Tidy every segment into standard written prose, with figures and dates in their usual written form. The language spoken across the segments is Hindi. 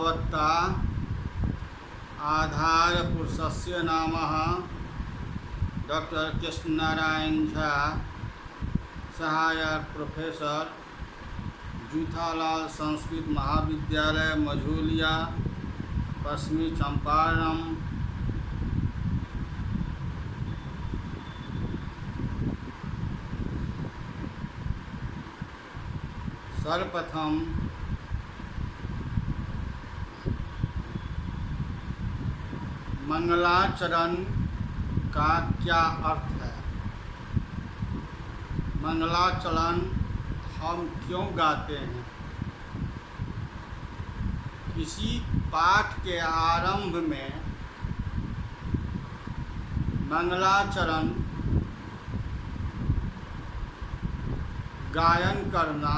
भगवता आधारपुरुषस्य नामः डॉक्टर कृष्णनारायण झा, सहायक प्रोफेसर, जूथालाल संस्कृत महाविद्यालय मझौलिया, पश्चिमी चंपारण। सर्वप्रथम मंगलाचरण का क्या अर्थ है? मंगलाचरण हम क्यों गाते हैं? किसी पाठ के आरंभ में मंगलाचरण गायन करना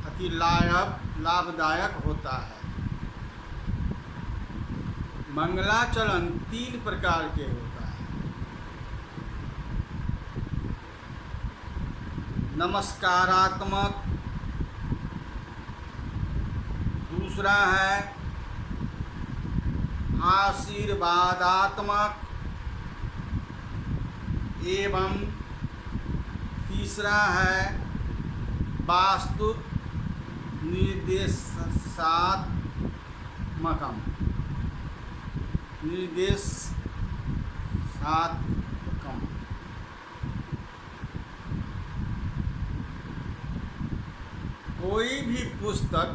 अति लाभदायक होता है। मंगलाचरण 3 प्रकार के होता है। नमस्कारात्मक, दूसरा है आशीर्वादात्मक एवं तीसरा है वास्तु निर्देशात्मकम। कोई भी पुस्तक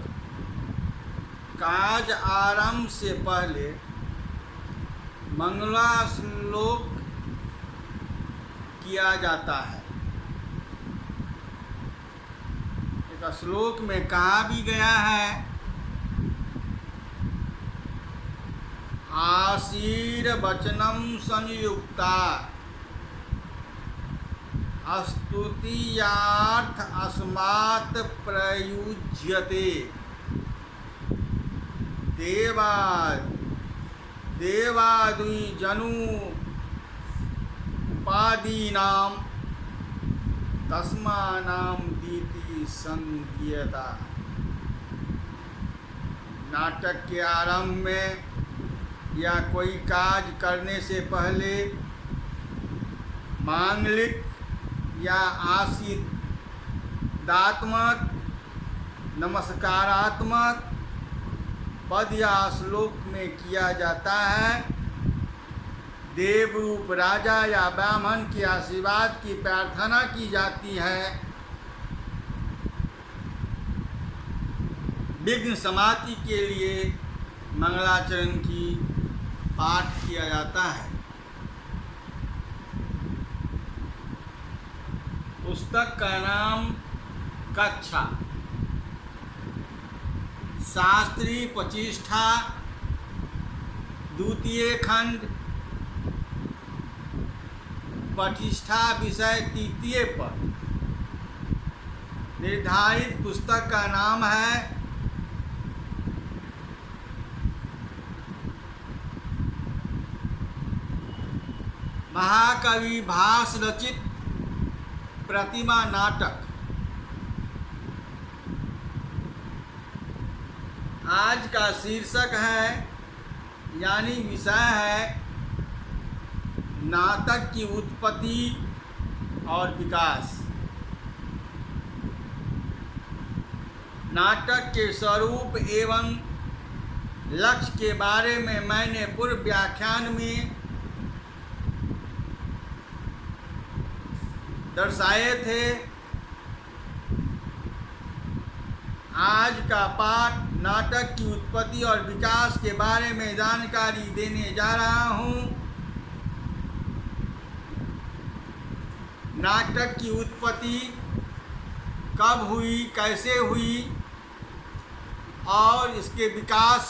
काज आरंभ से पहले मंगला श्लोक किया जाता है। एक श्लोक में कहा भी गया है, आशीर्वचनम संयुक्ता स्तुतियार्थ अस्मात् प्रयुज्यते देवादि जनु उपादीनां तस्मानां दीति संज्ञता। नाटक के आरंभ में या कोई काज करने से पहले मांगलिक या आशीर्वादात्मक, नमस्कारात्मक पद या श्लोक में किया जाता है। देवरूप राजा या ब्राह्मण के आशीर्वाद की प्रार्थना की जाती है। विघ्न समाप्ति के लिए मंगलाचरण की पाठ किया जाता है। पुस्तक का नाम कक्षा, शास्त्री प्रतिष्ठा, द्वितीय खंड, प्रतिष्ठा विषय तृतीय पद। निर्धारित पुस्तक का नाम है महाकवि भास रचित प्रतिमा नाटक। आज का शीर्षक है यानी विषय है नाटक की उत्पत्ति और विकास। नाटक के स्वरूप एवं लक्ष्य के बारे में मैंने पूर्व व्याख्यान में दर्शाए थे। आज का पाठ नाटक की उत्पत्ति और विकास के बारे में जानकारी देने जा रहा हूँ। नाटक की उत्पत्ति कब हुई, कैसे हुई और इसके विकास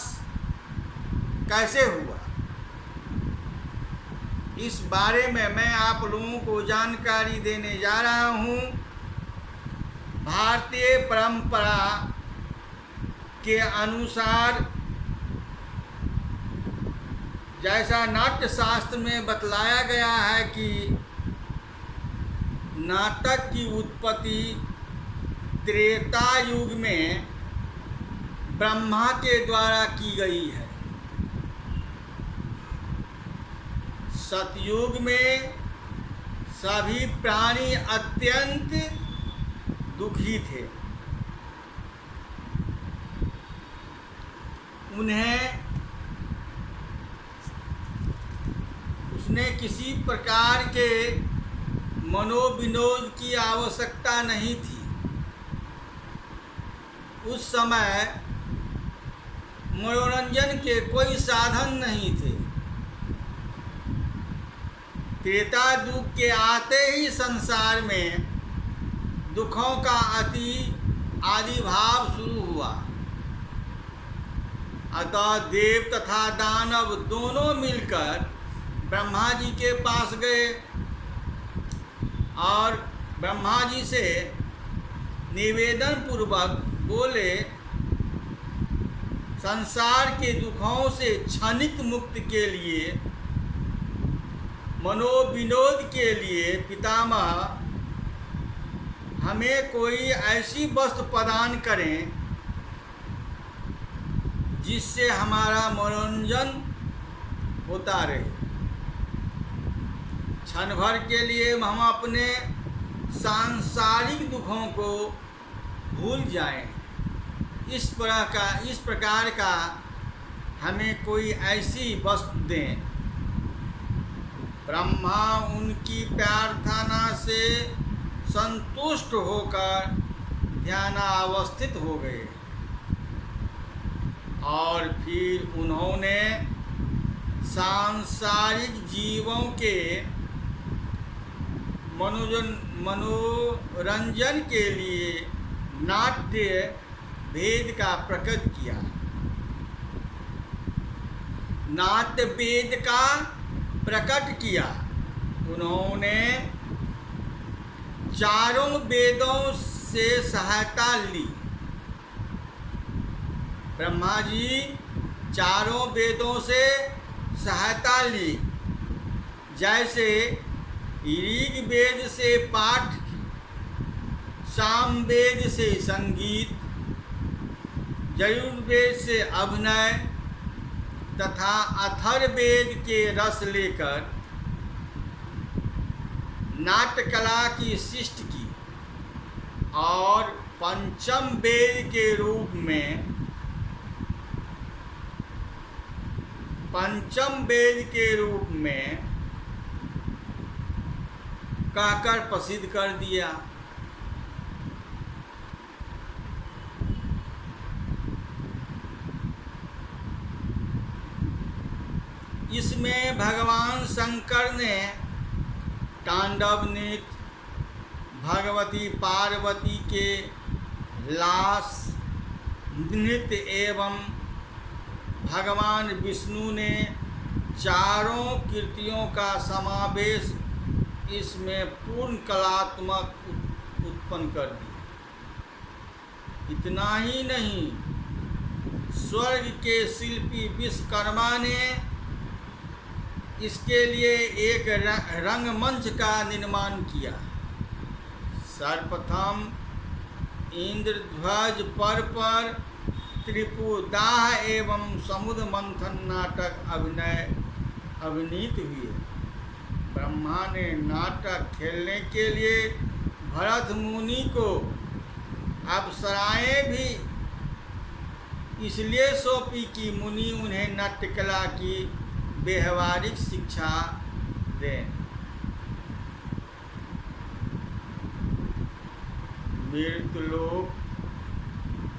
कैसे हुआ, इस बारे में मैं आप लोगों को जानकारी देने जा रहा हूँ। भारतीय परंपरा के अनुसार जैसा नाट्य शास्त्र में बतलाया गया है कि नाटक की उत्पत्ति त्रेता युग में ब्रह्मा के द्वारा की गई है। सतयुग में सभी प्राणी अत्यंत दुखी थे। उसने किसी प्रकार के मनोविनोद की आवश्यकता नहीं थी। उस समय मनोरंजन के कोई साधन नहीं थे। त्रेता युग के आते ही संसार में दुखों का आदि भाव शुरू हुआ। अतः देव तथा दानव दोनों मिलकर ब्रह्मा जी के पास गए और ब्रह्मा जी से निवेदन पूर्वक बोले, संसार के दुखों से क्षणिक मुक्ति के लिए, मनोविनोद के लिए पितामह हमें कोई ऐसी वस्तु प्रदान करें जिससे हमारा मनोरंजन होता रहे। क्षण भर के लिए हम अपने सांसारिक दुखों को भूल जाएं। इस प्रकार का हमें कोई ऐसी वस्तु दें। ब्रह्मा उनकी प्रार्थना से संतुष्ट होकर ध्यानावस्थित हो गए और फिर उन्होंने सांसारिक जीवों के मनोरंजन के लिए नाट्य भेद का प्रकट किया। नाट्य भेद का प्रकट किया। उन्होंने चारों वेदों से सहायता ली। ब्रह्मा जी चारों वेदों से सहायता ली। जैसे ऋग वेद से पाठ, साम वेद से संगीत, यजुर्वेद से अभिनय तथा अथर्ववेद के रस लेकर नाट्य कला की सृष्टि की और पंचम वेद के रूप में कहकर प्रसिद्ध कर दिया। इसमें भगवान शंकर ने तांडव नृत्य, भगवती पार्वती के लास नृत्य एवं भगवान विष्णु ने चारों कृतियों का समावेश इसमें पूर्ण कलात्मक उत्पन्न कर दिया। इतना ही नहीं, स्वर्ग के शिल्पी विश्वकर्मा ने इसके लिए एक रंगमंच का निर्माण किया। सर्वप्रथम इंद्रध्वज पर्व पर त्रिपुदाह एवं समुद्र मंथन नाटक अभिनीत हुए। ब्रह्मा ने नाटक खेलने के लिए भरत मुनि को अप्सराएं भी इसलिए सौंपी कि मुनि उन्हें नाट्यकला की व्यवहारिक शिक्षा दें। मृत्युलोक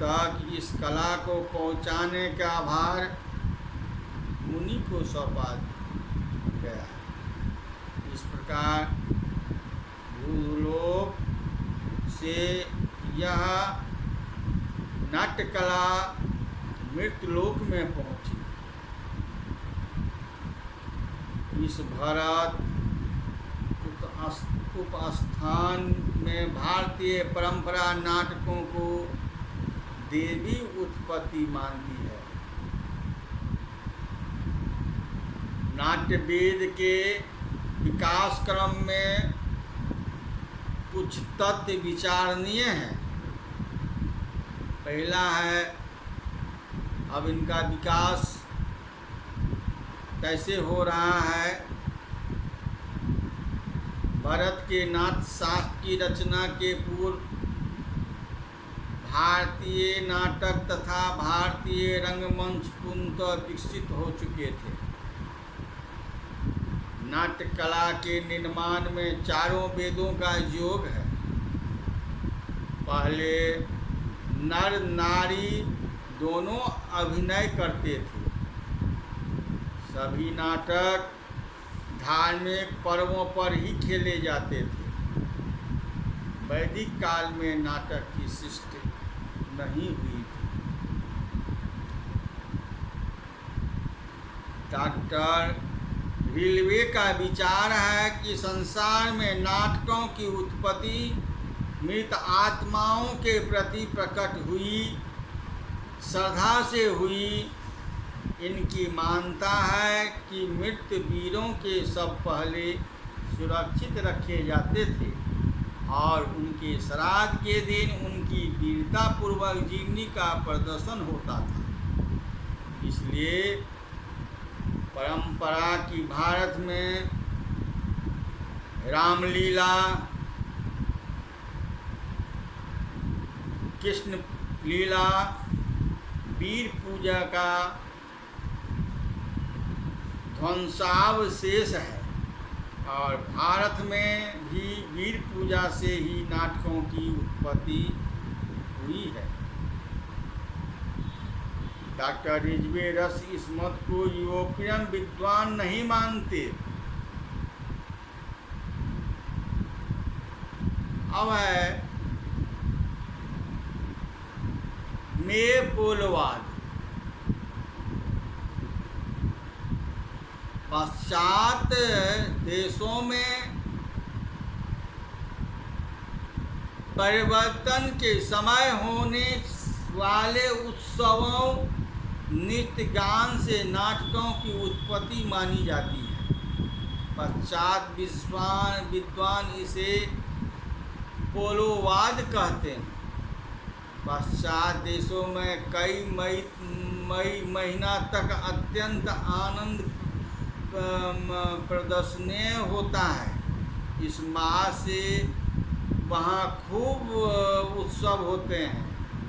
तक इस कला को पहुंचाने का भार मुनि को सौंपा गया। इस प्रकार भूलोक से यह नाट्यकला मृत्युलोक में पहुंची। इस भरत उपस्थान में भारतीय परंपरा नाटकों को देवी उत्पत्ति मानती है। नाट्य वेद के विकास क्रम में कुछ तथ्य विचारणीय हैं। पहला है अब इनका विकास कैसे हो रहा है। भरत के नाट्य शास्त्र की रचना के पूर्व भारतीय नाटक तथा भारतीय रंगमंच पूर्णतः विकसित हो चुके थे। नाट्य कला के निर्माण में चारों वेदों का योग है। पहले नर नारी दोनों अभिनय करते थे। सभी नाटक धार्मिक पर्वों पर ही खेले जाते थे। वैदिक काल में नाटक की सृष्टि नहीं हुई थी। डॉक्टर रिलवे का विचार है कि संसार में नाटकों की उत्पत्ति मृत आत्माओं के प्रति प्रकट हुई श्रद्धा से हुई। इनकी मान्यता है कि मृत वीरों के शव पहले सुरक्षित रखे जाते थे और उनके श्राद्ध के दिन उनकी वीरतापूर्वक जीवनी का प्रदर्शन होता था। इसलिए परंपरा की भारत में रामलीला, कृष्ण लीला, वीर पूजा का ध्वंसावशेष है और भारत में भी वीर पूजा से ही नाटकों की उत्पत्ति हुई है। डॉक्टर रिजवेरस इस मत को यूरोपियन विद्वान नहीं मानते। अब है मेपोलवाद। पाश्चात्य देशों में परिवर्तन के समय होने वाले उत्सवों, नृत्य, गान से नाटकों की उत्पत्ति मानी जाती है। पाश्चात्य विद्वान इसे पोलोवाद कहते हैं। पाश्चात्य देशों में कई मई महीना तक अत्यंत आनंद प्रदर्शनीय होता है। इस माह से वहाँ खूब उत्सव होते हैं।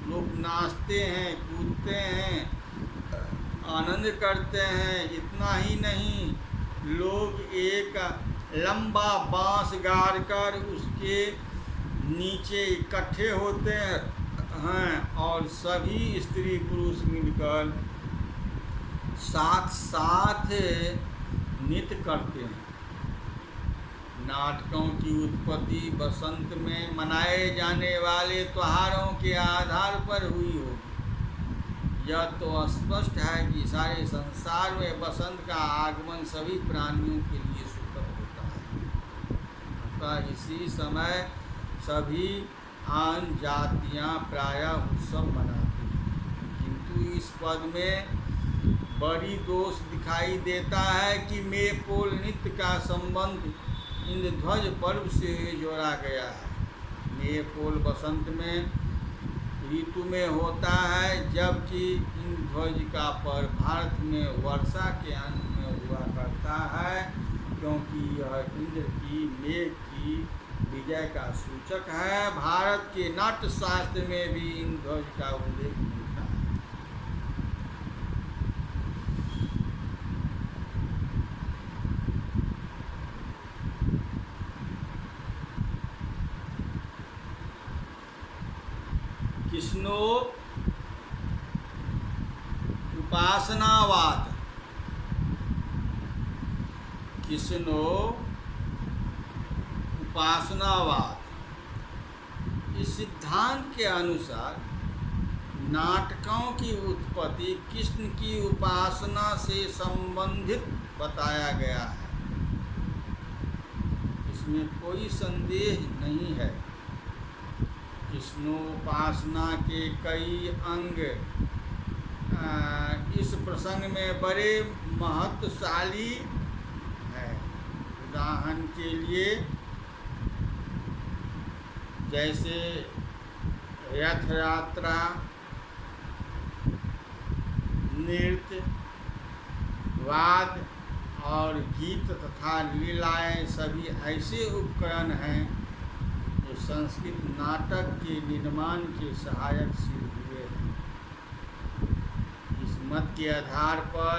लोग नाचते हैं, कूदते हैं, आनंद करते हैं। इतना ही नहीं, लोग एक लंबा बांस गाड़ कर उसके नीचे इकट्ठे होते हैं और सभी स्त्री पुरुष मिलकर साथ साथ नृत्य करते हैं। नाटकों की उत्पत्ति बसंत में मनाए जाने वाले त्योहारों के आधार पर हुई होगी। यह तो स्पष्ट है कि सारे संसार में बसंत का आगमन सभी प्राणियों के लिए सुखद होता है। अतः इसी समय सभी आन जातियां प्रायः उत्सव मनाती हैं। किंतु इस पद में बड़ी दोष दिखाई देता है कि मेपोल नृत्य का संबंध इंद्रध्वज पर्व से जोड़ा गया है। मेपोल बसंत में ऋतु में होता है, जबकि इंद्रध्वज का पर्व भारत में वर्षा के अंत में हुआ करता है, क्योंकि यह इंद्र की मेघ की विजय का सूचक है। भारत के नाट्य शास्त्र में भी इंद्रध्वज का उल्लेख मिलता है। कृष्णो उपासनावाद। कृष्णो उपासनावाद इस सिद्धांत के अनुसार नाटकों की उत्पत्ति कृष्ण की उपासना से संबंधित बताया गया है। इसमें कोई संदेह नहीं है। कृष्णोपासना के कई अंग इस प्रसंग में बड़े महत्वशाली है। उदाहरण के लिए जैसे रथ यात्रा, नृत्य, वाद्य और गीत तथा लीलाएं सभी ऐसे उपकरण हैं जो संस्कृत नाटक के निर्माण के सहायक सिद्ध हुए हैं। इस मत के आधार पर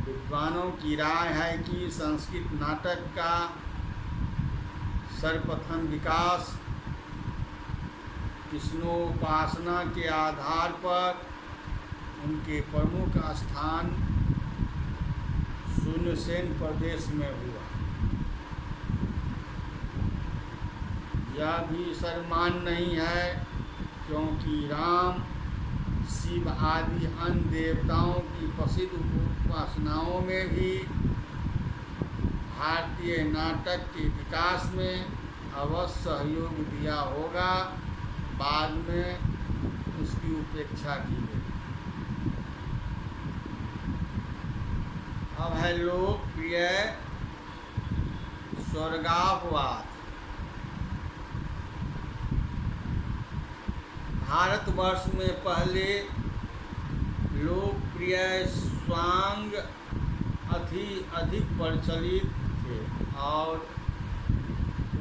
विद्वानों की राय है कि संस्कृत नाटक का सर्वप्रथम विकास कृष्णोपासना के आधार पर उनके प्रमुख स्थान शून्यसेन प्रदेश में हुआ। यह भी सर्वमान्य नहीं है, क्योंकि राम, शिव आदि अन्य देवताओं की प्रसिद्ध उपासनाओं में भी भारतीय नाटक के विकास में अवश्य सहयोग दिया होगा। बाद में उसकी उपेक्षा की गई। अब है लोकप्रिय स्वर्गापवाद। भारतवर्ष में पहले लोकप्रिय स्वांग अधिक प्रचलित थे और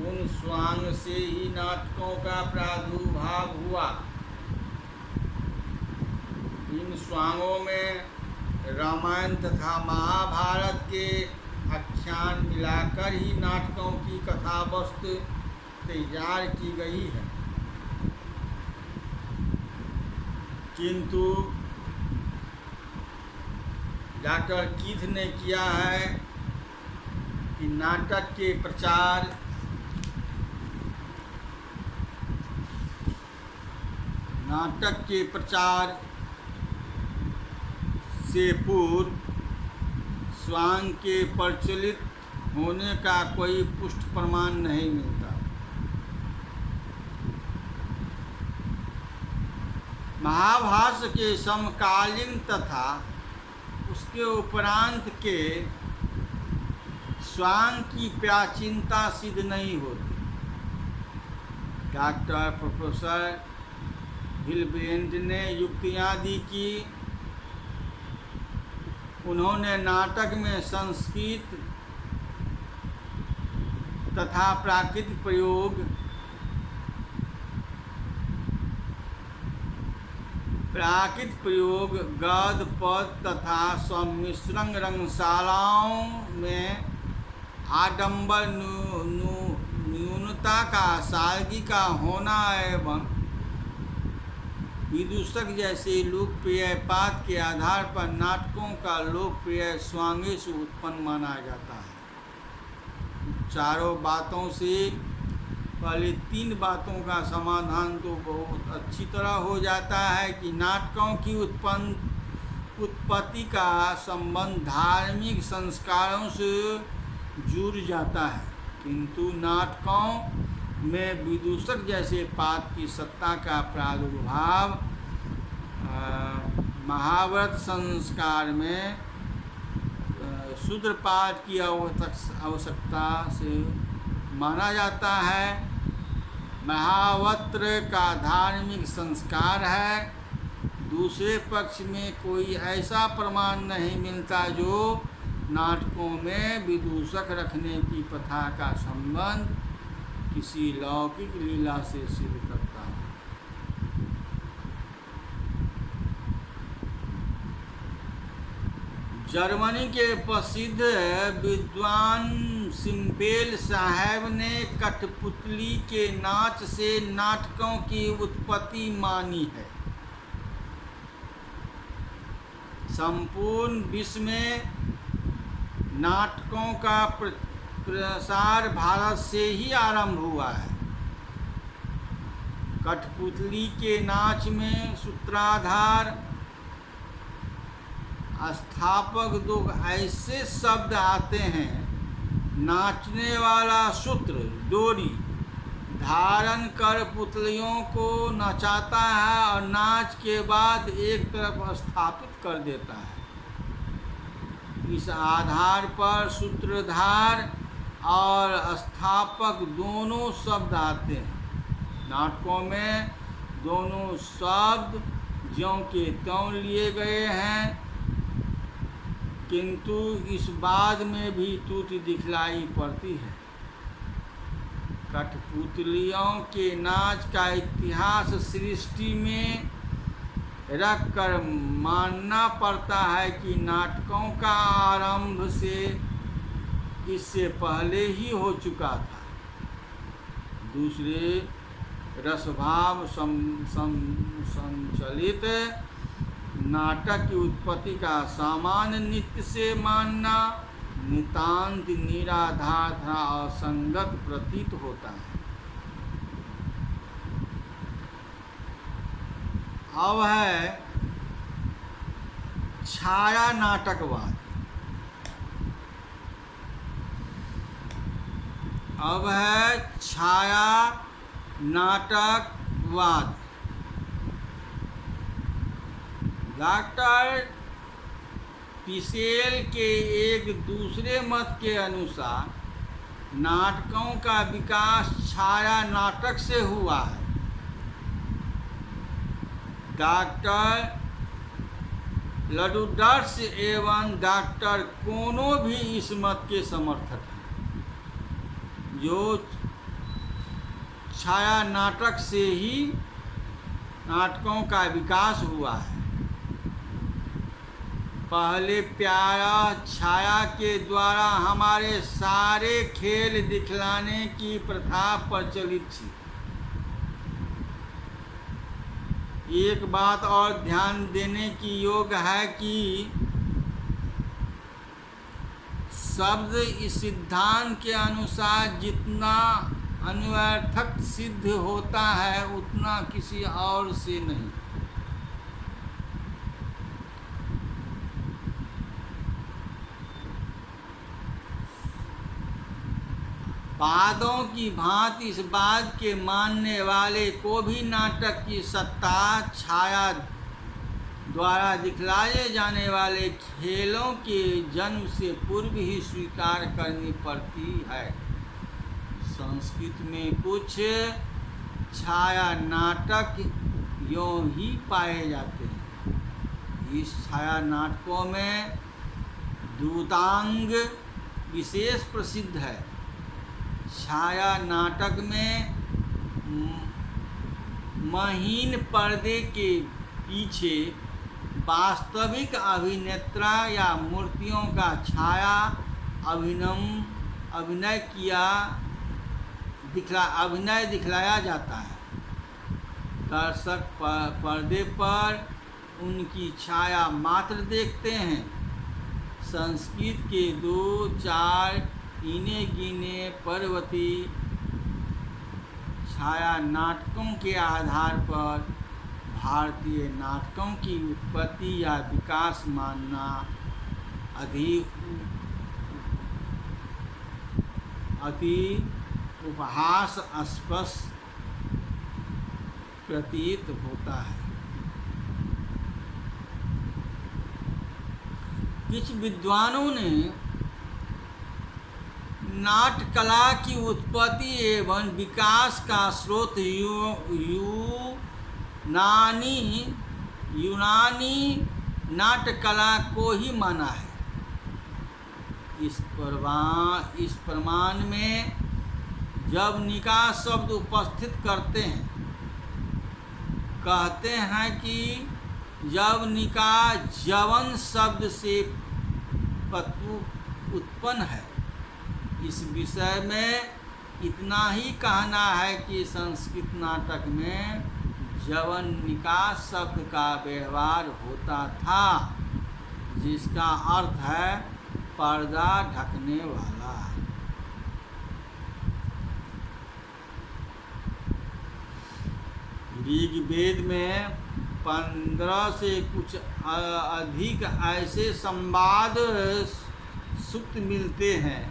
उन स्वांग से ही नाटकों का प्रादुर्भाव हुआ। इन स्वांगों में रामायण तथा महाभारत के आख्यान मिलाकर ही नाटकों की कथा वस्तु तैयार की गई है। किंतु डॉक्टर कीथ ने किया है कि नाटक के प्रचार से पूर्व स्वांग के प्रचलित होने का कोई पुष्ट प्रमाण नहीं मिलता। महाभारत के समकालीन तथा उसके उपरांत के स्वांग की प्राचीनता सिद्ध नहीं होती। डॉक्टर प्रोफेसर हिलब्रेंड ने युक्तियां दी कि उन्होंने नाटक में संस्कृत तथा प्राकृतिक प्रयोग गद्य पद तथा सम्मिश्रण रंगशालाओं में आडंबर न्यूनता का सादगी का होना एवं विदूषक जैसे लोकप्रिय पाठ के आधार पर नाटकों का लोकप्रिय स्वांगे से उत्पन्न माना जाता है। चारों बातों से पहले तीन बातों का समाधान तो बहुत अच्छी तरह हो जाता है कि नाटकों की उत्पत्ति का संबंध धार्मिक संस्कारों से जुड़ जाता है, किंतु नाटकों में विदूषक जैसे पाठ की सत्ता का प्रादुर्भाव महाभारत संस्कार में शूद्र पाठ की आवश्यकता से माना जाता है। महाभारत का धार्मिक संस्कार है। दूसरे पक्ष में कोई ऐसा प्रमाण नहीं मिलता जो नाटकों में विदूषक रखने की प्रथा का संबंध किसी लौकिक लीला से सिद्ध करता है। जर्मनी के प्रसिद्ध विद्वान सिम्पेल साहब ने कठपुतली के नाच से नाटकों की उत्पत्ति मानी है। संपूर्ण विश्व में नाटकों का प्रसार भारत से ही आरंभ हुआ है। कठपुतली के नाच में सूत्रधार, स्थापक दो ऐसे शब्द आते हैं। नाचने वाला सूत्र डोरी धारण कर पुतलियों को नचाता है और नाच के बाद एक तरफ स्थापित कर देता है। इस आधार पर सूत्रधार और स्थापक दोनों शब्द आते हैं। नाटकों में दोनों शब्द ज्यों के त्यों लिए गए हैं, किंतु इस बाद में भी त्रुटि दिखलाई पड़ती है। कठपुतलियों के नाच का इतिहास सृष्टि में रखकर मानना पड़ता है कि नाटकों का आरंभ से इससे पहले ही हो चुका था। दूसरे रसभाव संचलित नाटक की उत्पत्ति का सामान्य नित्य से मानना नितांत निराधार तथा असंगत प्रतीत होता है। अब है छाया नाटकवाद। अब है छाया नाटकवाद। डॉक्टर पिसेल के एक दूसरे मत के अनुसार नाटकों का विकास छाया नाटक से हुआ है। डॉक्टर लडुडर्स एवं डॉक्टर कोनो भी इस मत के समर्थक हैं, जो छाया नाटक से ही नाटकों का विकास हुआ है। पहले प्यारा छाया के द्वारा हमारे सारे खेल दिखलाने की प्रथा प्रचलित थी। एक बात और ध्यान देने की योग्य है कि शब्द इस सिद्धांत के अनुसार जितना अन्वर्थक सिद्ध होता है उतना किसी और से नहीं। वादों की भांति इस बात के मानने वाले को भी नाटक की सत्ता छाया द्वारा दिखलाए जाने वाले खेलों के जन्म से पूर्व ही स्वीकार करनी पड़ती है। संस्कृत में कुछ छाया नाटक यूं ही पाए जाते हैं। इस छाया नाटकों में दूतांग विशेष प्रसिद्ध है। छाया नाटक में महीन पर्दे के पीछे वास्तविक अभिनेता या मूर्तियों का छाया अभिनय दिखलाया जाता है। दर्शक पर्दे पर उनकी छाया मात्र देखते हैं। संस्कृत के 2-4 इने गिने पर्वती छाया नाटकों के आधार पर भारतीय नाटकों की उत्पत्ति या विकास मानना अति उपहासास्पद प्रतीत होता है। कुछ विद्वानों ने नाट्यकला की उत्पत्ति एवं विकास का स्रोत यूनानी नाट्यकला को ही माना है। इस प्रमाण में जब निकाह शब्द उपस्थित करते हैं, कहते हैं कि जब निकाह जवन शब्द से उत्पन्न है। इस विषय में इतना ही कहना है कि संस्कृत नाटक में जवन निकाह शब्द का व्यवहार होता था, जिसका अर्थ है पर्दा ढकने वाला। ऋग्वेद में 15 से कुछ अधिक ऐसे संवाद सूक्त मिलते हैं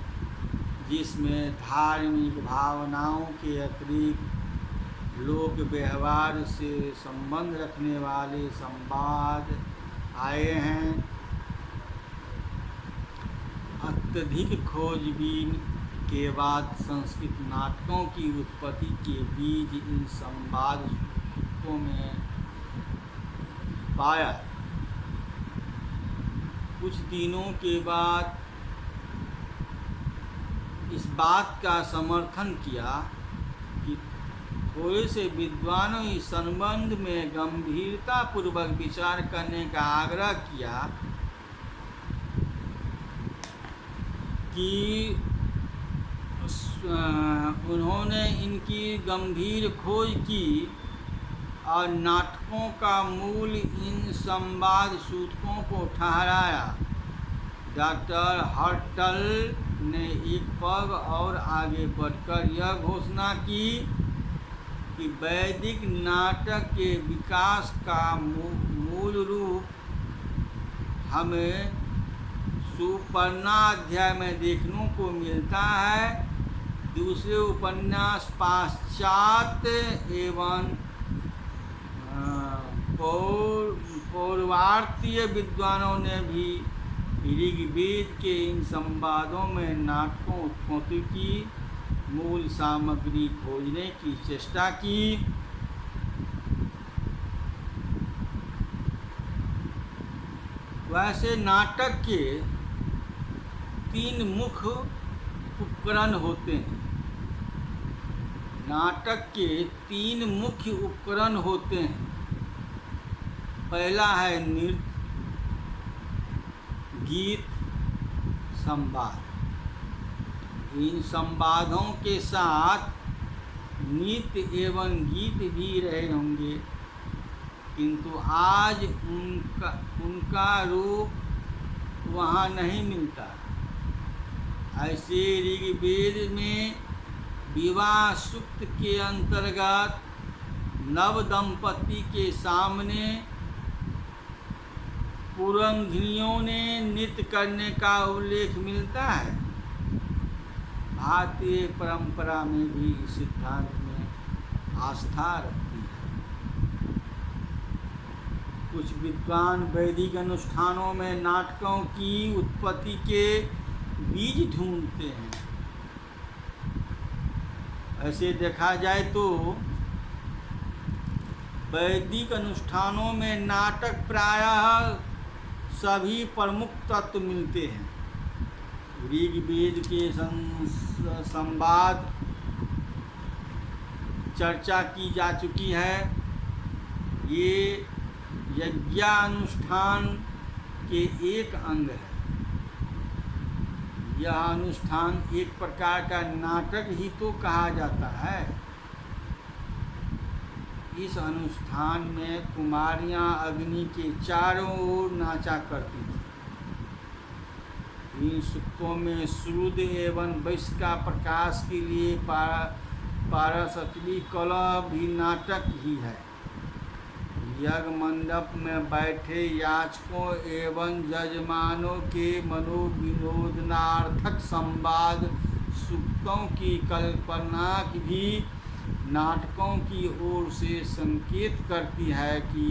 जिसमें धार्मिक भावनाओं के अतिरिक्त लोक व्यवहार से संबंध रखने वाले संवाद आए हैं। अत्यधिक खोजबीन के बाद संस्कृत नाटकों की उत्पत्ति के बीच इन संवाद सूत्रों में पाया। कुछ दिनों के बाद इस बात का समर्थन किया कि थोड़े से विद्वानों इस संबंध में गंभीरतापूर्वक विचार करने का आग्रह किया कि उन्होंने इनकी गंभीर खोज की और नाटकों का मूल इन संवाद सूचकों को ठहराया। डॉक्टर हर्टल ने एक पग और आगे बढ़कर यह घोषणा की कि वैदिक नाटक के विकास का मूल रूप हमें सुपर्णा अध्याय में देखने को मिलता है। दूसरे उपन्यास पाश्चात्य एवं पौर्वात्य विद्वानों ने भी ऋग्वेद के इन संवादों में नाटकों उत्पत्ति की मूल सामग्री खोजने की चेष्टा की। वैसे नाटक के 3 मुख्य उपकरण होते हैं। नाटक के 3 मुख्य उपकरण होते हैं। पहला है नृत्य, गीत, संवाद। इन संवादों के साथ नृत्य एवं गीत भी रहे होंगे, किंतु आज उनका रूप वहाँ नहीं मिलता। ऐसे ऋग्वेद में विवाह सूक्त के अंतर्गत नव दंपति के सामने पुरंधनियों ने नृत्य करने का उल्लेख मिलता है। भारतीय परंपरा में भी इस सिद्धांत में आस्था रखती है। कुछ विद्वान वैदिक अनुष्ठानों में नाटकों की उत्पत्ति के बीज ढूंढते हैं। ऐसे देखा जाए तो वैदिक अनुष्ठानों में नाटक प्रायः सभी प्रमुख तत्व मिलते हैं। ऋग्वेद के संवाद चर्चा की जा चुकी है। ये यज्ञानुष्ठान के एक अंग है। यह अनुष्ठान एक प्रकार का नाटक ही तो कहा जाता है। इस अनुष्ठान में कुमारियां अग्नि के चारों ओर नाचा करती थी। इन सूक्तों में सूर्य एवं वैश्य का प्रकाश के लिए पारसतली कलह भी नाटक ही है। यज्ञ मंडप में बैठे याचकों एवं जजमानों के मनोविनोदनार्थक संवाद सूक्तों की कल्पना भी नाटकों की ओर से संकेत करती है कि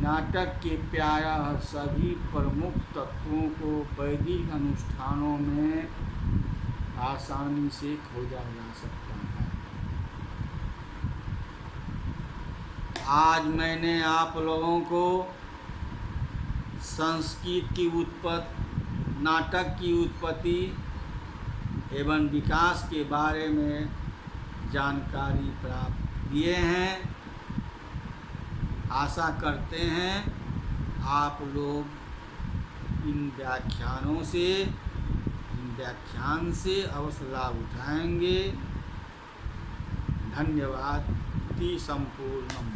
नाटक के प्रायः सभी प्रमुख तत्वों को वैदिक अनुष्ठानों में आसानी से खोजा जा सकता है। आज मैंने आप लोगों को संस्कृत की उत्पत्ति, नाटक की उत्पत्ति एवं विकास के बारे में जानकारी प्राप्त किए हैं। आशा करते हैं आप लोग इन व्याख्यान से अवश्य लाभ उठाएंगे। धन्यवाद। संपूर्णम।